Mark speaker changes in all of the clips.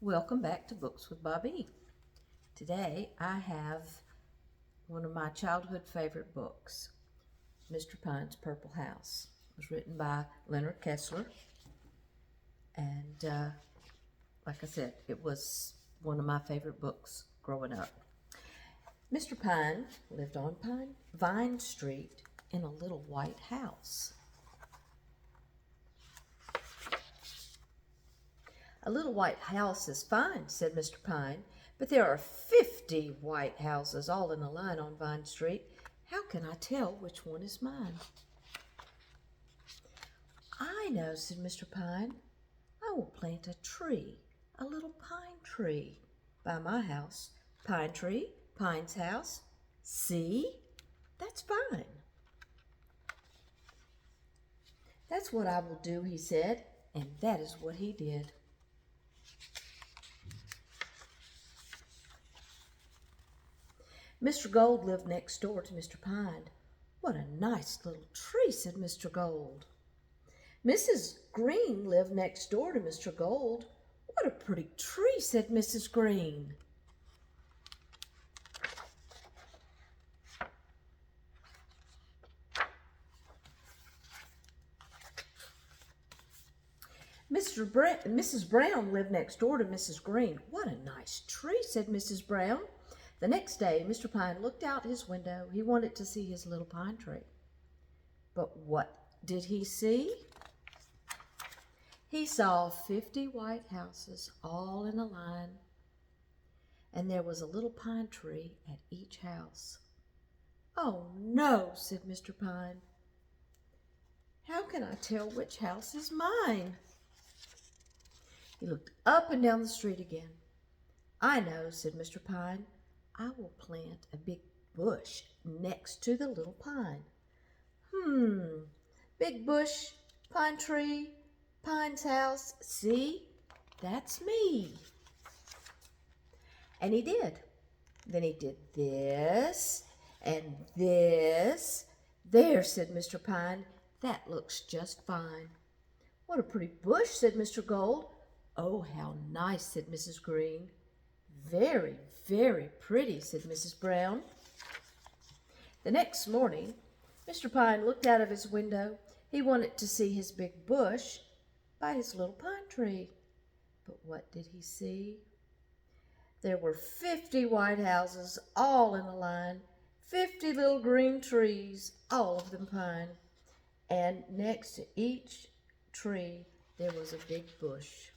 Speaker 1: Welcome back to Books with Bobby. Today I have one of my childhood favorite books, Mr. Pine's Purple House. It was written by Leonard Kessler, and like I said, it was one of my favorite books growing up. Mr. Pine lived on Vine Street in a little white house. "A little white house is fine," said Mr. Pine, "but there are 50 white houses all in a line on Vine Street. How can I tell which one is mine?" "I know," said Mr. Pine. "I will plant a tree, a little pine tree, by my house. Pine tree, Pine's house. See? That's fine." "That's what I will do," he said, and that is what he did. Mr. Gold lived next door to Mr. Pine. "What a nice little tree," said Mr. Gold. Mrs. Green lived next door to Mr. Gold. "What a pretty tree," said Mrs. Green. Mrs. Brown lived next door to Mrs. Green. "What a nice tree," said Mrs. Brown. The next day, Mr. Pine looked out his window. He wanted to see his little pine tree. But what did he see? He saw 50 white houses all in a line, and there was a little pine tree at each house. "Oh, no," said Mr. Pine. "How can I tell which house is mine?" He looked up and down the street again. "I know," said Mr. Pine. "I will plant a big bush next to the little pine." Big bush, pine tree, Pine's house. See? That's me." And he did. Then he did this and this. "There," said Mr. Pine. "That looks just fine." "What a pretty bush," said Mr. Gold. "Oh, how nice," said Mrs. Green. "Very, very pretty," said Mrs. Brown. The next morning, Mr. Pine looked out of his window. He wanted to see his big bush by his little pine tree. But what did he see? There were 50 white houses all in a line, 50 little green trees, all of them pine. And next to each tree there was a big bush.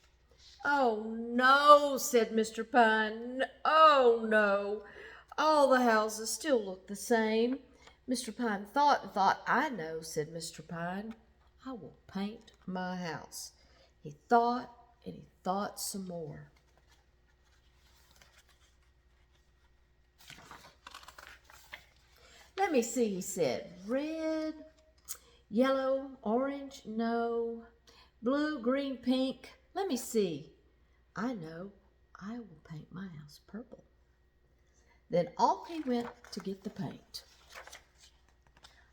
Speaker 1: "Oh, no," said Mr. Pine. "Oh, no. All the houses still look the same." Mr. Pine thought and thought. "I know," said Mr. Pine. "I will paint my house." He thought and he thought some more. "Let me see," he said. "Red, yellow, orange, no. Blue, green, pink. Let me see. I know. I will paint my house purple." Then off he went to get the paint.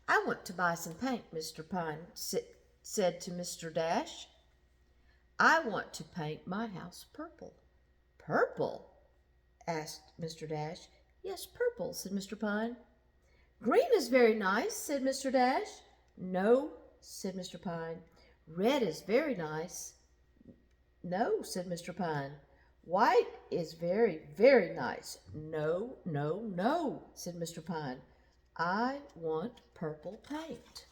Speaker 1: "I want to buy some paint," Mr. Pine said to Mr. Dash. "I want to paint my house purple." "Purple?" asked Mr. Dash. "Yes, purple," said Mr. Pine. "Green is very nice," said Mr. Dash. "No," said Mr. Pine. "Red is very nice." "No," said Mr. Pine. "White is very, very nice." "No, no, no," said Mr. Pine. "I want purple paint."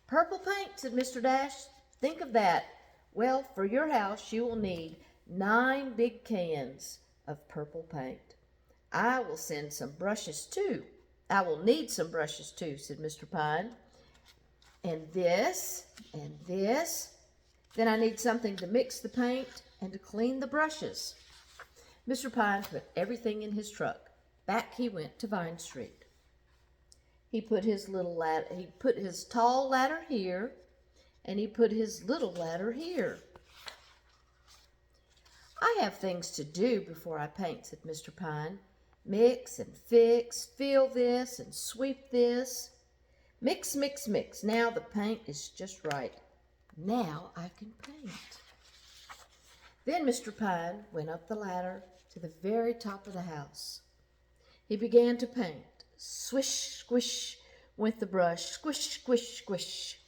Speaker 1: "Purple paint," said Mr. Dash. "Think of that. Well, for your house you will need 9 big cans of purple paint. I will send some brushes too. I will need some brushes too," said Mr. Pine. "And this, and this. Then I need something to mix the paint and to clean the brushes." Mr. Pine put everything in his truck. Back he went to Vine Street. He put his tall ladder here, and he put his little ladder here. "I have things to do before I paint," said Mr. Pine. "Mix and fix, fill this and sweep this. Mix, mix, mix. Now the paint is just right. Now I can paint." Then Mr. Pine went up the ladder to the very top of the house. He began to paint. Swish, squish went the brush. Squish, squish, squish.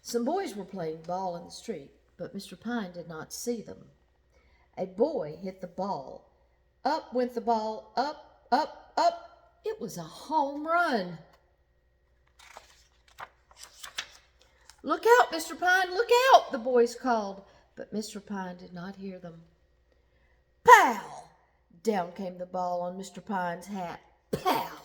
Speaker 1: Some boys were playing ball in the street, but Mr. Pine did not see them. A boy hit the ball. Up went the ball, up, up, up. It was a home run. "Look out, Mr. Pine, look out," the boys called, but Mr. Pine did not hear them. Pow! Down came the ball on Mr. Pine's hat. Pow!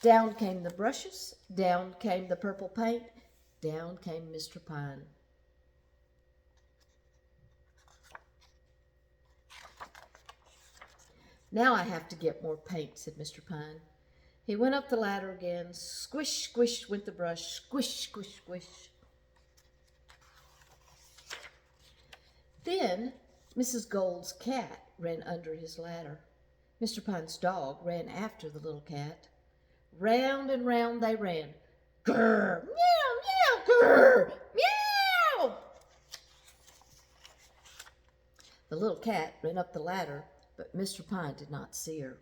Speaker 1: Down came the brushes, down came the purple paint, down came Mr. Pine. "Now I have to get more paint," said Mr. Pine. He went up the ladder again. Squish, squish went the brush. Squish, squish, squish. Then Mrs. Gold's cat ran under his ladder. Mr. Pine's dog ran after the little cat. Round and round they ran. Grrr, meow, meow, grrr, meow. The little cat ran up the ladder, but Mr. Pine did not see her.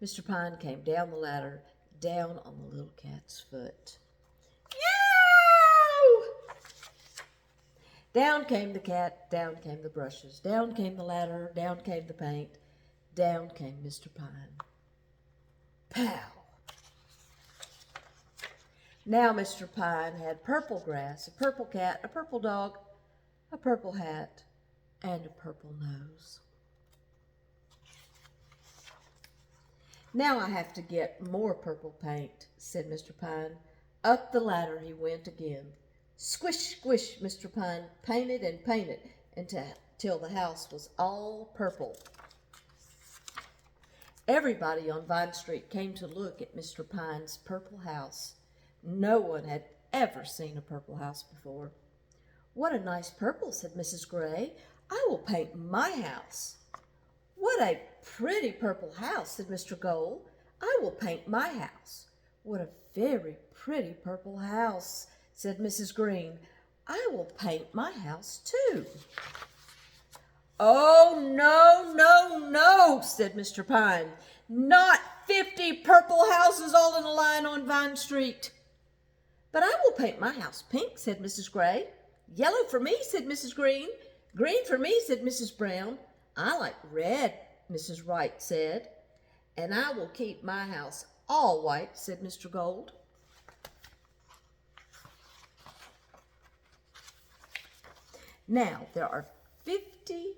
Speaker 1: Mr. Pine came down the ladder, down on the little cat's foot. Meow! Down came the cat, down came the brushes, down came the ladder, down came the paint, down came Mr. Pine. Pow! Now Mr. Pine had purple grass, a purple cat, a purple dog, a purple hat, and a purple nose. "Now I have to get more purple paint," said Mr. Pine. Up the ladder he went again. Squish, squish, Mr. Pine painted and painted until the house was all purple. Everybody on Vine Street came to look at Mr. Pine's purple house. No one had ever seen a purple house before. "What a nice purple," said Mrs. Gray. "I will paint my house." "What a pretty purple house," said Mr. Gold. "I will paint my house." "What a very pretty purple house," said Mrs. Green. "I will paint my house too." "Oh, no, no, no," said Mr. Pine. "Not 50 purple houses all in a line on Vine Street." "But I will paint my house pink," said Mrs. Gray. "Yellow for me," said Mrs. Green. "Green for me," said Mrs. Brown. "I like red," Mrs. Wright said. "And I will keep my house all white," said Mr. Gold. Now there are 50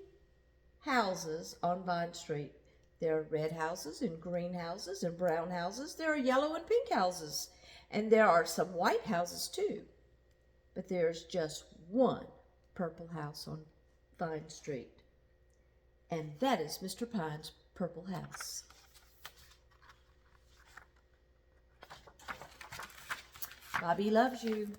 Speaker 1: houses on Vine Street. There are red houses and green houses and brown houses. There are yellow and pink houses. And there are some white houses too. But there's just one purple house on Vine Street. And that is Mr. Pine's purple house. Bobby loves you.